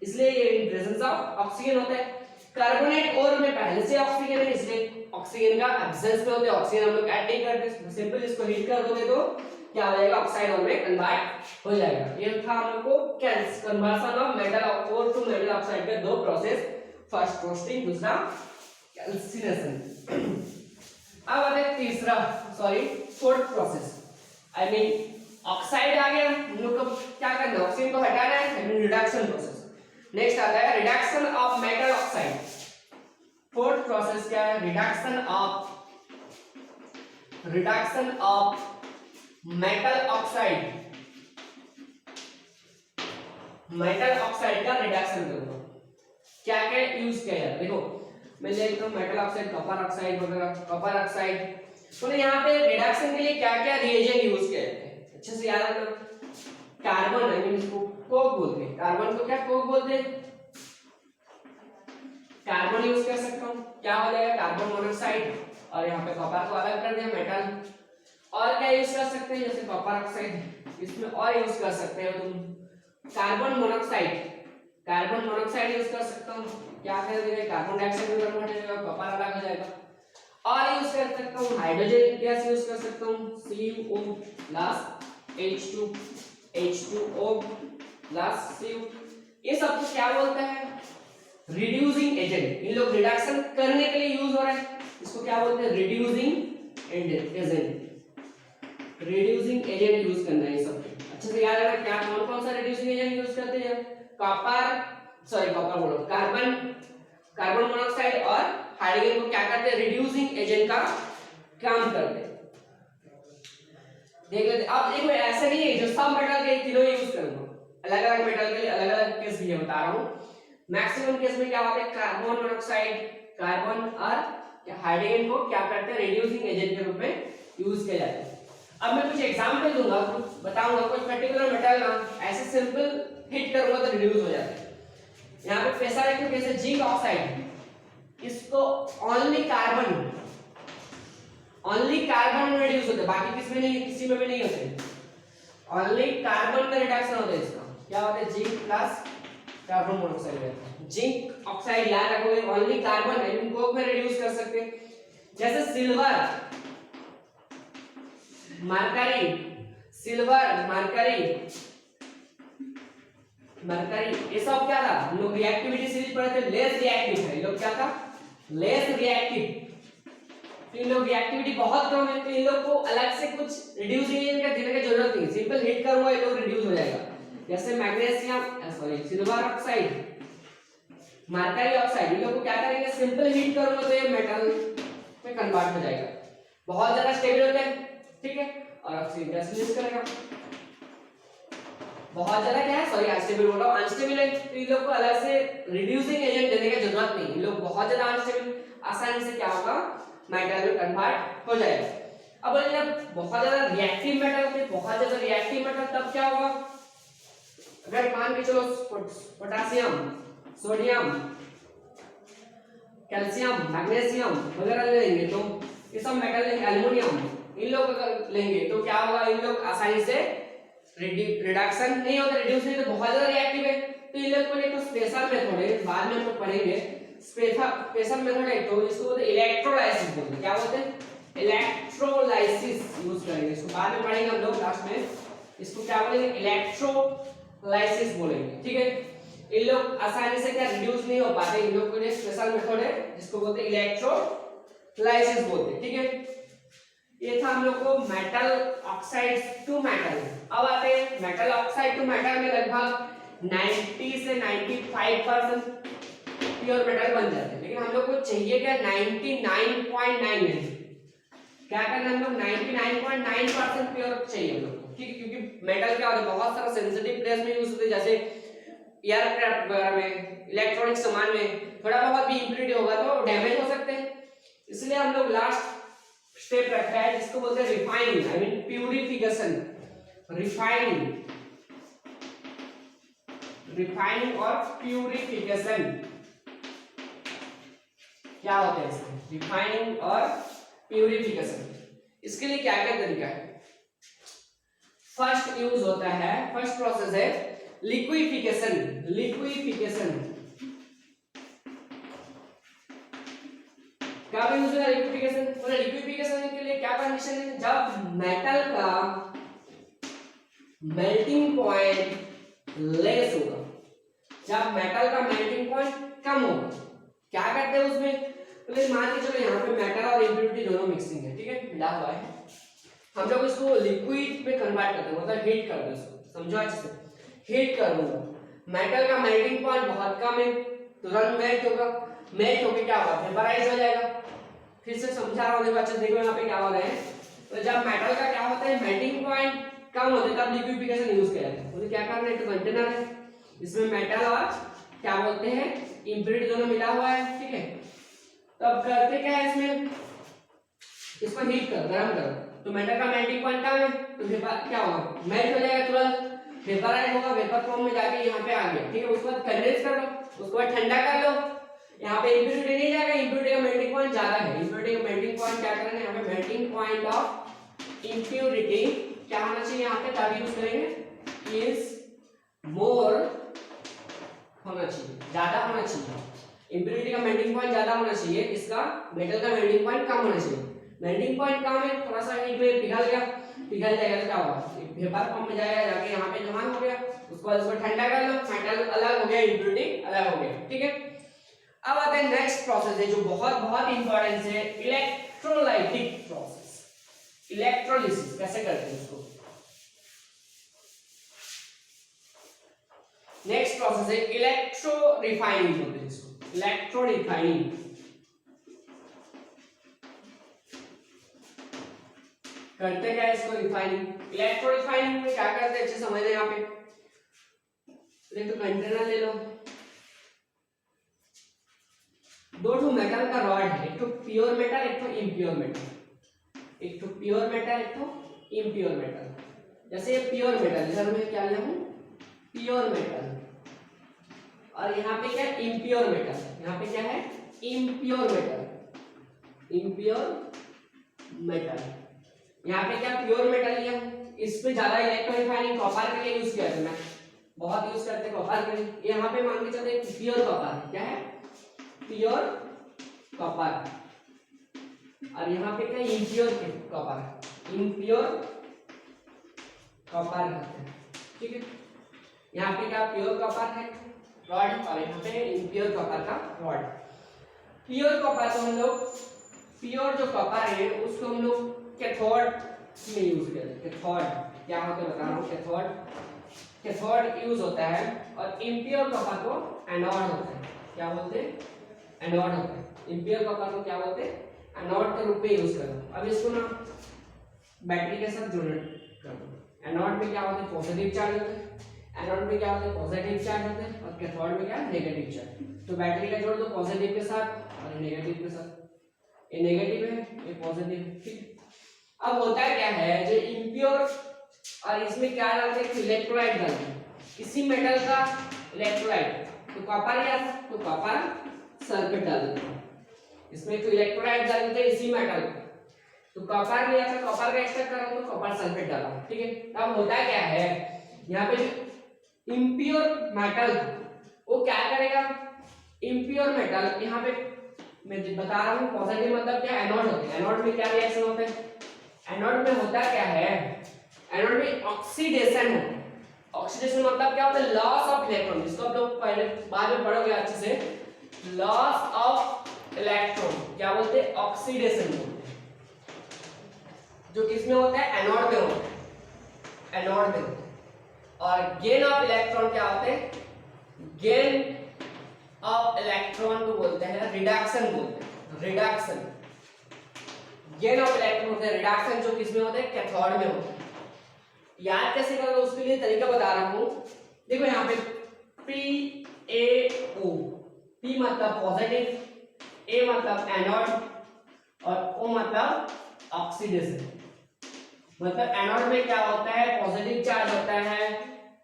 इसलिए ये इन प्रेजेंस ऑफ ऑक्सीजन होता है। कार्बोनेट और में पहले से ऑक्सीजन है, इसलिए ऑक्सीजन का एब्सेंस में होते हैं, ऑक्सीजन हम लोग ऐड नहीं करते, सिंपल इसको हीट कर दोगे तो क्या हो जाएगा, ऑक्साइड और में कन्वर्ट हो जाएगा। ये था हम लोग को conversion of metal ore to metal oxide के दो प्रोसेस, फर्स्ट रोस्टिंग, दूसरा कैल्सिनेशन। अब आते हैं तीसरा fourth process, I mean oxide आ गया, हम लोग को क्या करना है, ऑक्सीजन को हटाना है, I mean reduction process. Next आता है reduction of metal oxide. Fourth process क्या है, reduction of metal oxide, metal oxide का रिडक्शन करूंगा। क्या क्या यूज किया जाता है, देखो मैं लिखता हूं मेटल ऑक्साइड, कॉपर ऑक्साइड वगैरह, कॉपर ऑक्साइड। तो यहाँ पे रिडक्शन के लिए क्या क्या रिएजेंट यूज किया जाता है, अच्छे से याद रखना। कार्बन, आई मीन इसको कोक बोलते हैं, कार्बन को क्या कोक बोलते हैं, कार्बन यूज कर सकता हूँ, क्या हो जाएगा कार्बन मोनोऑक्साइड, और यहाँ पे कॉपर को अलग कर दिया मेटल। और क्या यूज कर सकते हैं, जैसे कॉपर ऑक्साइड, इसमें और यूज कर सकते हो तुम carbon monoxide, carbon monoxide use कर सकता हूँ, क्या कर देगा कार्बन डाइऑक्साइड में कन्वर्ट हो जाएगा, कॉपर अलग हो जाएगा। और यूज कर सकता हूँ हाइड्रोजन गैस यूज कर सकता हूँ, CuO plus H2O plus Cu। ये सब को क्या बोलते हैं, रिड्यूसिंग एजेंट। इन लोग रिडक्शन करने के लिए यूज हो रहा है, इसको क्या बोलते हैं reducing agent, reducing agent use करना है। ये सब अच्छे से याद रखना, क्या कौन कौन सा रिड्यूसिंग एजेंट यूज करते हैं, कॉपर बोलो, कार्बन मोनोऑक्साइड और हाइड्रोजन को क्या करते हैं रिड्यूसिंग एजेंट का काम करते हैं। देख लेते अब देखो ऐसा नहीं है जो सब मेटल के तीनों यूज करूंगा, अलग अलग मेटल के लिए अलग अलग केस भी बता रहा हूँ। मैक्सिमम केस में क्या होता है कार्बन मोनोऑक्साइड, कार्बन और हाइड्रोजन को क्या करते हैं रिड्यूसिंग एजेंट के रूप में यूज किया जाता है। अब मैं कुछ एग्जांपल दूंगा, कुछ बताऊंगा, कोई पर्टिकुलर मेटल ना ऐसे सिंपल हिट करूंगा तो रिड्यूस हो जाता है। यहाँ पे पैसा रखो कैसे, जिंक ऑक्साइड, इसको ओनली कार्बन में रिड्यूस होता है, बाकी किसी में नहीं, किसी में भी नहीं होते, ओनली कार्बन में रिडक्शन होता है। इसका क्या होता है zinc plus carbon monoxide, zinc oxide याद रखोगे ओनली कार्बन है, इनको में रिड्यूस कर सकते हैं। जैसे सिल्वर, मरकरी, ये सब क्या था, हम लोग रिएक्टिविटी सीरीज पढ़े थे, लेस रिएक्टिव है, ये लोग क्या था लेस रिएक्टिव। तो इन लोग रिएक्टिविटी बहुत कम है, तो इन लोग को अलग से कुछ रिड्यूसिंग एजेंट का देने की जरूरत नहीं, सिंपल हिट करूंगा ये लोग रिड्यूस हो जाएगा। जैसे सिल्वर ऑक्साइड, मरकरी ऑक्साइड, इन लोग को क्या करेंगे सिंपल हीट करूंगा तो ये मेटल में कन्वर्ट हो जाएगा, बहुत ज्यादा स्टेबल होता है, ठीक है। और ऑक्सीजन गैस रिलीज करेगा, बहुत ज्यादा क्या है अनस्टेबल बोल रहा हूं, अनस्टेबल है, तो इन लोग को अलग से रिड्यूसिंग एजेंट देने की जरूरत नहीं, इन लोग बहुत ज्यादा अनस्टेबल, आसानी से क्या होगा मेटल में कन्वर्ट हो जाएगा। अब जब बहुत ज्यादा रिएक्टिव मेटल होते हैं, बहुत ज्यादा रिएक्टिव मेटल, तब क्या होगा, अगर मान के चलो पोटेशियम, सोडियम, कैल्शियम, मैग्नीशियम वगैरह लेंगे तो ये सब मेटल लेंगे, एल्युमिनियम, इन लोग अगर लेंगे तो क्या होगा, इन लोग आसानी से रिडक्शन नहीं होता, रिड्यूस नहीं, तो बहुत ज्यादा रिएक्टिव है, तो इन लोग को लिए तो स्पेशल मेथड है, बाद में हम लोग पढ़ेंगे स्पेशल मेथड है, तो इसको बोलते हैं इलेक्ट्रोलाइसिस बोलते हैं, क्या बोलते हैं इलेक्ट्रोलाइसिस यूज करेंगे, इसको बाद में पढ़ेंगे हम लोग लास्ट में, इसको क्या बोलेंगे इलेक्ट्रोलाइसिस बोलेंगे, ठीक है। इन लोग आसानी से क्या रिड्यूस नहीं हो पाते, इन लोग के लिए स्पेशल मेथड है जिसको बोलते हैं इलेक्ट्रोलाइसिस बोलते हैं, ठीक है। ये था हम लोग को मेटल ऑक्साइड टू मेटल। अब आते हैं मेटल ऑक्साइड टू मेटल में लगभग 90 से 95% प्योर मेटल बन जाते हैं, लेकिन हम लोग को चाहिए क्या 99.9, क्या करना हम लोग 99.9% प्योर चाहिए हम लोग, ठीक है, क्योंकि मेटल क्या होता है बहुत सारा सेंसिटिव प्लेस में यूज होते हैं, जैसे एयरक्राफ्ट वगैरह में, इलेक्ट्रॉनिक सामान में थोड़ा बहुत भी इंप्योरिटी होगा तो डैमेज हो सकते हैं, इसलिए हम लोग लास्ट स्टेप रखा है जिसको बोलते हैं refining, I mean purification, refining और प्यूरिफिकेशन क्या होता है इसमें, रिफाइनिंग और प्यूरिफिकेशन। इसके लिए क्या क्या तरीका है, फर्स्ट यूज होता है, फर्स्ट प्रोसेस है लिक्विफिकेशन, क्या यूज होगा लिक्विफिकेशन, तो लिक्विफिकेशन के लिए क्या कंडीशन है, जब मेटल का मेल्टिंग पॉइंट लेस होगा, जब मेटल का मेल्टिंग पॉइंट कम होगा, क्या करते हैं उसमें तो मान के चलो यहाँ पे मेटल और इम्प्योरिटी दोनों मिक्सिंग है, ठीक है, मिला हुआ है। हम लोग इसको लिक्विड में कन्वर्ट करते हैं, मतलब हीट कर दो इसको, समझो अच्छे से, हीट करूंगा। मेटल का मेल्टिंग पॉइंट बहुत कम है, तुरंत मेल्ट होगा, मेल्ट होके क्या होगा, वेपराइज हो जाएगा। फिर से समझा रहा हूँ, देखो अच्छा देखो यहाँ पे क्या हो रहा है। तो जब मेटल का क्या होता है, मेल्टिंग पॉइंट कम होता है तब लिक्विफिकेशन यूज किया जाता है। मुझे क्या करना है, तो कंटेनर है, इसमें मेटल और क्या बोलते हैं इम्प्योरिटी दोनों मिला हुआ है, ठीक है। तो अब करते क्या है, इसमें इसको हीट कर गर्म करो, तो मेटल का मेल्टिंग पॉइंट कम है, तो वेपर क्या होगा, मेल्ट हो जाएगा तुरंत, वेपराइज होगा, वेपर फॉर्म में जाके यहाँ पे आ गया, ठीक है। उसके बाद कंडेंस कर लो, उसके बाद ठंडा कर लो। यहाँ पे इम्प्योरिटी नहीं जाएगा, इम्प्योरिटी का मेल्टिंग पॉइंट ज्यादा है, इम्प्योरिटी का मेल्टिंग पॉइंट क्या करना है, यहाँ पे मेल्टिंग पॉइंट ऑफ इम्प्योरिटी क्या होना चाहिए, यहाँ पे तभी यूज करेंगे, इज मोर होना चाहिए, ज्यादा होना चाहिए। इम्प्योरिटी का मेल्टिंग पॉइंट ज्यादा होना चाहिए, इसका मेटल का मेल्टिंग पॉइंट कम होना चाहिए। मेल्टिंग पॉइंट कम है, थोड़ा सा हीट में पिघल गया, पिघल जाएगा तो क्या होगा, वेपर फॉर्म में जाएगा, जाके यहाँ पे जमा हो गया, उसको बाद इसको ठंडा कर लो, मेटल अलग हो गया, इम्प्योरिटी अलग हो गया, ठीक है। अब आते हैं नेक्स्ट प्रोसेस है जो बहुत बहुत इंपॉर्टेंट है, इलेक्ट्रोलाइटिक प्रोसेस, इलेक्ट्रोलिसिस कैसे करते हैं उसको। नेक्स्ट प्रोसेस है इलेक्ट्रो रिफाइनिंग बोलते हैं इसको, इलेक्ट्रो रिफाइनिंग। करते क्या है इसको, रिफाइनिंग, इलेक्ट्रो रिफाइनिंग में क्या करते हैं अच्छे समझ लें। यहाँ पे तो कंटेनर ले लो, दो ठो मेटल का रॉड है, एक तो प्योर मेटल, एक तो इम्प्योर मेटल, एक तो प्योर मेटल, एक तो इम्प्योर मेटल। जैसे ये प्योर मेटल, इधर मैं क्या लिया हूं, प्योर मेटल, और यहाँ पे क्या है, इम्प्योर मेटल, यहाँ पे क्या है, इम्प्योर मेटल, इम्प्योर मेटल। यहाँ पे क्या प्योर मेटल लिया, इसमें ज्यादा इलेक्ट्रो रिफाइनिंग कॉपर के लिए यूज किया है, मैं बहुत यूज करते हैं कॉपर के लिए। यहाँ पे मान के चलते प्योर कॉपर, क्या है, प्योर कॉपर, और यहाँ पे क्या इम्प्योर कॉपर, इम्प्योर कॉपर कहते हैं, ठीक है। यहाँ पे क्या प्योर कॉपर है रॉड, और यहाँ पे इम्प्योर कॉपर का रॉड। प्योर कॉपर तो हम लोग, प्योर जो कॉपर है उसको हम लोग कैथोड में यूज करते हैं। कैथोड क्या होता है बता रहा हूँ, कैथोड, कैथोड यूज होता है, और इम्प्योर कॉपर को एनोड होता है, क्या बोलते हैं, एनोड होता है। इम्प्योर कॉपर को क्या बोलते हैं, एनोड के रूप में यूज करना। अब इसको ना बैटरी के साथ जोड़ करना। एनोड में क्या होता है, पॉजिटिव चार्ज होता है, एनोड में क्या होता है, पॉजिटिव चार्ज होता है, और कैथोड में क्या, नेगेटिव चार्ज। तो बैटरी का जोड़ दो पॉजिटिव के साथ और नेगेटिव के साथ, ये नेगेटिव है, ये पॉजिटिव है, ठीक। अब होता क्या है, जो इम्प्योर, और इसमें क्या डालते हैं, इलेक्ट्रोलाइट डालते हैं, इसी मेटल का इलेक्ट्रोलाइट, तो कॉपर या तो कॉपर सल्फेट डाल देते हैं, इसमें तो इलेक्ट्रोलाइट डाल देते हैं इसी मेटल को, तो कॉपर लिया था, कॉपर का एक्सट्रैक्ट करा तो कॉपर सल्फेट डाला, ठीक है। अब होता क्या है, यहाँ पे जो इम्प्योर मेटल वो क्या करेगा, इम्प्योर मेटल यहाँ पे मैं बता रहा हूँ, पॉजिटिव मतलब क्या, एनोड होते हैं, एनोड में क्या रिएक्शन होता है, एनोड में होता क्या है, एनोड में ऑक्सीडेशन होता है। ऑक्सीडेशन मतलब क्या होता है, लॉस ऑफ इलेक्ट्रॉन, जिसको आप लोग पहले बाद में पढ़ोगे अच्छे से, लॉस ऑफ इलेक्ट्रॉन क्या बोलते हैं, ऑक्सीडेशन बोलते हैं, जो किसमें होता है, एनोड में होता है, एनोड में होता है। और गेन ऑफ इलेक्ट्रॉन क्या होते हैं, गेन ऑफ इलेक्ट्रॉन को बोलते हैं रिडक्शन, बोलते हैं रिडक्शन, गेन ऑफ इलेक्ट्रॉन होता है रिडक्शन, जो किसमें होता है, कैथोड में होता है। याद कैसे करोगे उसके लिए तरीका बता रहा हूं, देखो यहाँ पे PaO, P मतलब पॉजिटिव, A मतलब एनोड, और O मतलब ऑक्सीडेशन। मतलब एनोड में क्या होता है, पॉजिटिव चार्ज होता है,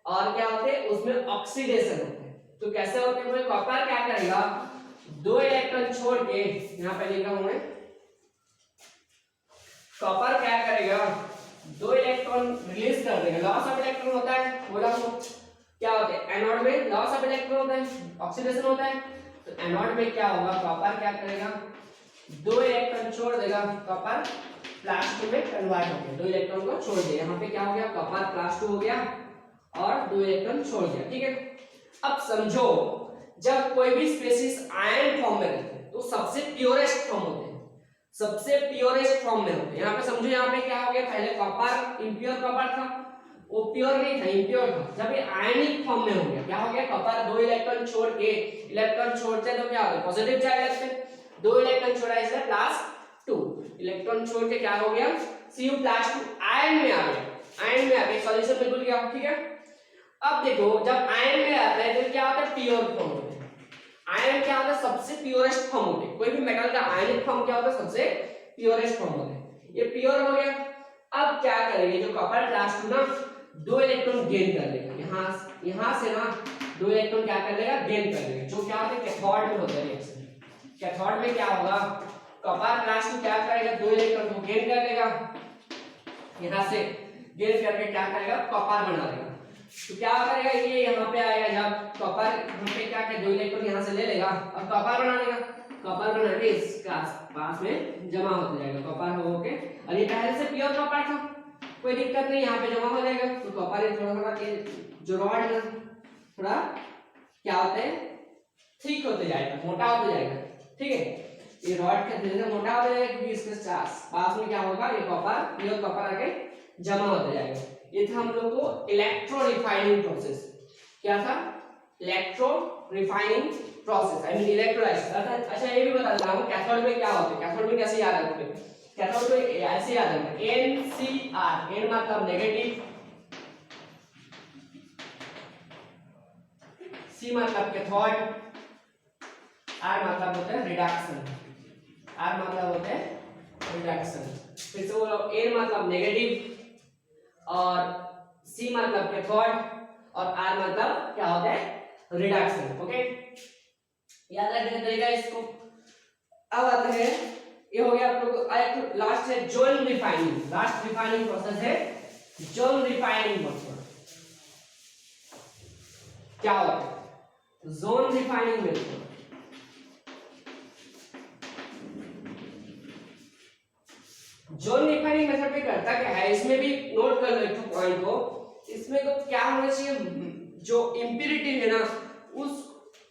और क्या होते हैं उसमें ऑक्सीडेशन होता है। तो कैसे होते हैं, कॉपर क्या करेगा, दो इलेक्ट्रॉन छोड़ के, यहाँ पे लिखा हूं मैं, कॉपर क्या करेगा, दो इलेक्ट्रॉन रिलीज कर देगा, लॉस ऑफ इलेक्ट्रॉन होता है, बोला तो क्या होता है, एनोड में लॉस ऑफ इलेक्ट्रॉन होता है, ऑक्सीडेशन होता है। तो एनोड में क्या होगा, कॉपर क्या करेगा, दो इलेक्ट्रॉन छोड़ देगा, कॉपर +2 में कन्वर्ट हो गया, दो इलेक्ट्रॉन को छोड़ दिया, यहाँ पे क्या हो गया, कॉपर +2 हो गया और दो इलेक्ट्रॉन छोड़ दिया, ठीक है। अब समझो जब कोई भी स्पेसिस आयन फॉर्म में रहते हैं, तो सबसे प्योरेस्ट फॉर्म होते हैं, सबसे प्योरेस्ट फॉर्म में होते हैं। यहाँ पे समझो, यहाँ पे क्या हो गया, पहले कॉपर इम्प्योर कॉपर था, वो प्योर नहीं था, इम्प्योर था। जब ये आयनिक फॉर्म में हो गया, क्या हो गया, कॉपर 2 इलेक्ट्रॉन छोड़ के, इलेक्ट्रॉन छोड़ते तो क्या होगा, पॉजिटिव चार्ज लगते हैं, 2 इलेक्ट्रॉन छोड़ा इसलिए +2 इलेक्ट्रॉन छोड़ के क्या हो गया, Cu+2 आयन में आ गया, आयन में आ गया, सॉल्यूशन बिल्कुल गया, ठीक है। अब देखो जब आयन में आता है तो क्या होता है, प्योर फॉर्म होता है। आयन क्या होता है, सबसे प्योरेस्ट फॉर्म होते हैं। कोई भी मेटल का आयनिक फॉर्म क्या होता है, सबसे प्योरेस्ट फॉर्म होता है। ये प्योर हो गया। अब क्या करेंगे, जो कॉपर +2 ना 2 इलेक्ट्रॉन गेन कर लेगा, यहां से ना 2 इलेक्ट्रॉन क्या कर लेगा, गेन कर लेगा, जो क्या होता है कैथोड में होता है रिएक्शन। कैथोड में क्या होगा, कॉपर +2 क्या करेगा, 2 इलेक्ट्रॉन को गेन कर लेगा, यहां से गेन करके क्या करेगा, कॉपर बना देगा। तो क्या करेगा, ये यहाँ पे आएगा, जब कॉपर हम पे क्या के 2 इलेक्ट्रॉन यहाँ से ले लेगा और कॉपर बना देगा, कॉपर बना के इसका पास में जमा होते जाएगा, कॉपर हो के। और ये पहले से प्योर कॉपर था, कोई दिक्कत नहीं, यहाँ पे जमा हो जाएगा। तो कॉपर थोड़ा थोड़ा जो रॉड है थोड़ा क्या होता है, थिक होते जाएगा, मोटा होते जाएगा, ठीक है। ये रॉड का धीरे धीरे मोटा हो जाएगा, क्योंकि इसके पास में क्या होगा, ये कॉपर प्योर कॉपर आके जमा होते जाएगा। ये था हम लोग को इलेक्ट्रो रिफाइनिंग प्रोसेस। क्या था, electro refining process, I mean electrolysis. अच्छा ये भी बता देता हूं, कैथोड में क्या होता है, कैथोड में कैसे याद रखोगे, कैथोड में ऐसे याद रखना, NCR, N मतलब नेगेटिव, C मतलब कैथोड, R मतलब होता है रिडक्शन, R मतलब होता है रिडक्शन। फिर से बोलो, N मतलब नेगेटिव और C मतलब कैथोड और R मतलब क्या होता है, रिडक्शन। ओके, याद रखने का तरीका इसको। अब आता है, ये हो गया आप लोग को। लास्ट है zone refining, last refining process है जोन रिफाइनिंग प्रोसेस। क्या होता है, zone refining method. Zone refining method पे करता क्या है, इसमें भी नोट कर लो एक पॉइंट को। इसमें तो क्या होना चाहिए, जो इंप्योरिटी है ना, उस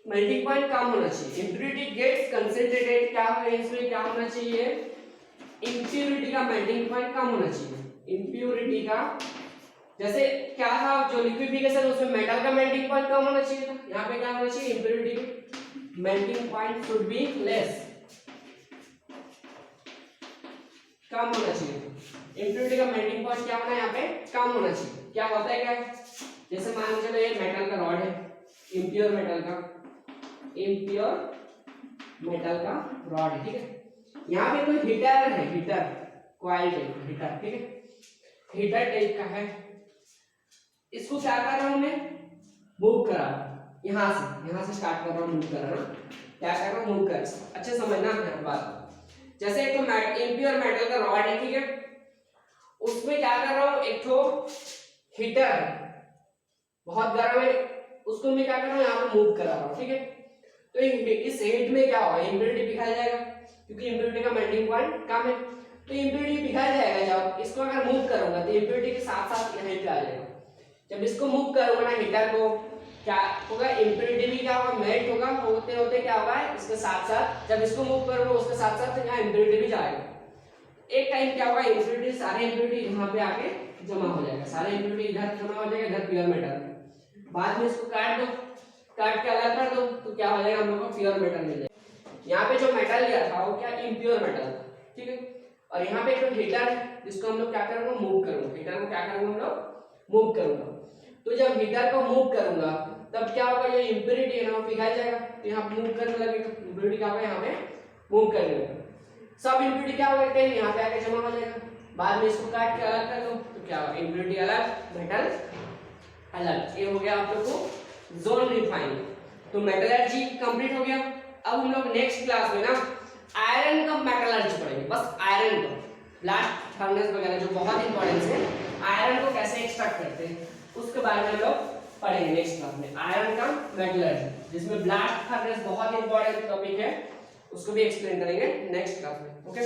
मेल्टिंग पॉइंट कम होना चाहिए, इंप्योरिटी गेट्स कंसंट्रेटेड। क्या है इसमें, क्या होना चाहिए, इंप्योरिटी का मेल्टिंग पॉइंट कम होना चाहिए। इंप्योरिटी का जैसे क्या था, जो लिक्विफिकेशन उसमें मेटल का मेल्टिंग पॉइंट कम होना चाहिए था, यहाँ पे क्या होना चाहिए, impurity melting point should be less, कम होना चाहिए। इंप्योरिटी का मेल्टिंग पॉइंट क्या होना है, यहाँ पे कम होना चाहिए। क्या होता है, क्या जैसे मान चलो ये मेटल का रॉड है, इम्प्योर मेटल का रॉड है, ठीक है। यहाँ पे कोई हीटर है, हीटर कॉइल टाइप हीटर, ठीक है, हीटर टाइप का है। इसको क्या कर रहा हूं मैं, मूव करा, यहाँ से स्टार्ट कर रहा हूँ, मूव कर रहा हूँ, क्या कर रहा हूँ, मूव कर। अच्छे समझना है बात। जैसे एक तो इम्प्योर मेटल का रॉड है, ठीक है, उसमें क्या कर रहा हूँ, एक तो हीटर बहुत गर्म है, उसको मैं क्या कर रहा हूँ, यहाँ पे मूव करा रहा हूँ, ठीक है। तो इस हीट में क्या होगा, इंप्योरिटी पिघल जाएगा, क्योंकि इंप्योरिटी का मेल्टिंग पॉइंट कम है, तो इंप्योरिटी पिघल जाएगा। जब इसको अगर मूव करूंगा तो इंप्योरिटी के साथ साथ यहाँ पे आ जाएगा। जब इसको मूव करूंगा ना हीटर को, क्या होगा, इंप्योरिटी भी क्या होगा, मेल्ट होगा, होते होते क्या होगा, इसके साथ साथ जब इसको मूव करूंगा उसके साथ साथ यहाँ इंप्योरिटी भी जाएगा। एक टाइम क्या होगा, इंप्योरिटी सारे इंप्योरिटी यहाँ पे आके जमा हो जाएगा, सारे इंप्योरिटी इधर जमा हो जाएगा, इधर प्योर मेटल। बाद में इसको काट दो, काट के अलग कर दो, तो क्या हो जाएगा, हम लोग को प्योर मेटल मिल जाएगा। यहाँ पे जो मेटल लिया था वो क्या, इम्प्योर मेटल, ठीक है। और यहाँ पे एक हीटर है, जिसको हम लोग क्या करेंगे, मूव करूंगा, हीटर को क्या करूंगा, हम लोग मूव करूंगा। तो जब हीटर को मूव करूंगा तब क्या होगा, ये इंप्योरिटी है ना, वो पिघल जाएगा, तो यहाँ मूव करने लगेगा, इंप्योरिटी क्या होगा, यहाँ पे मूव करने लगेगा, सब इंप्योरिटी क्या होगा, यहाँ पे आके जमा हो जाएगा। बाद में इसको काट के अलग कर दो, तो क्या होगा, इंप्योरिटी अलग, मेटल अलग। ये हो गया आप लोग को जोन रिफाइनिंग। तो मेटलर्जी कंप्लीट हो गया। अब हम लोग नेक्स्ट क्लास में ना आयरन का मेटलर्जी पढ़ेंगे, बस आयरन का, ब्लास्ट फर्नेस वगैरह जो बहुत इंपॉर्टेंट है, आयरन को कैसे एक्सट्रैक्ट करते हैं उसके बारे में हम लोग पढ़ेंगे नेक्स्ट क्लास में, आयरन का मेटलर्जी, जिसमें ब्लास्ट फर्नेस बहुत इंपॉर्टेंट टॉपिक है, उसको भी एक्सप्लेन करेंगे नेक्स्ट क्लास में। ओके।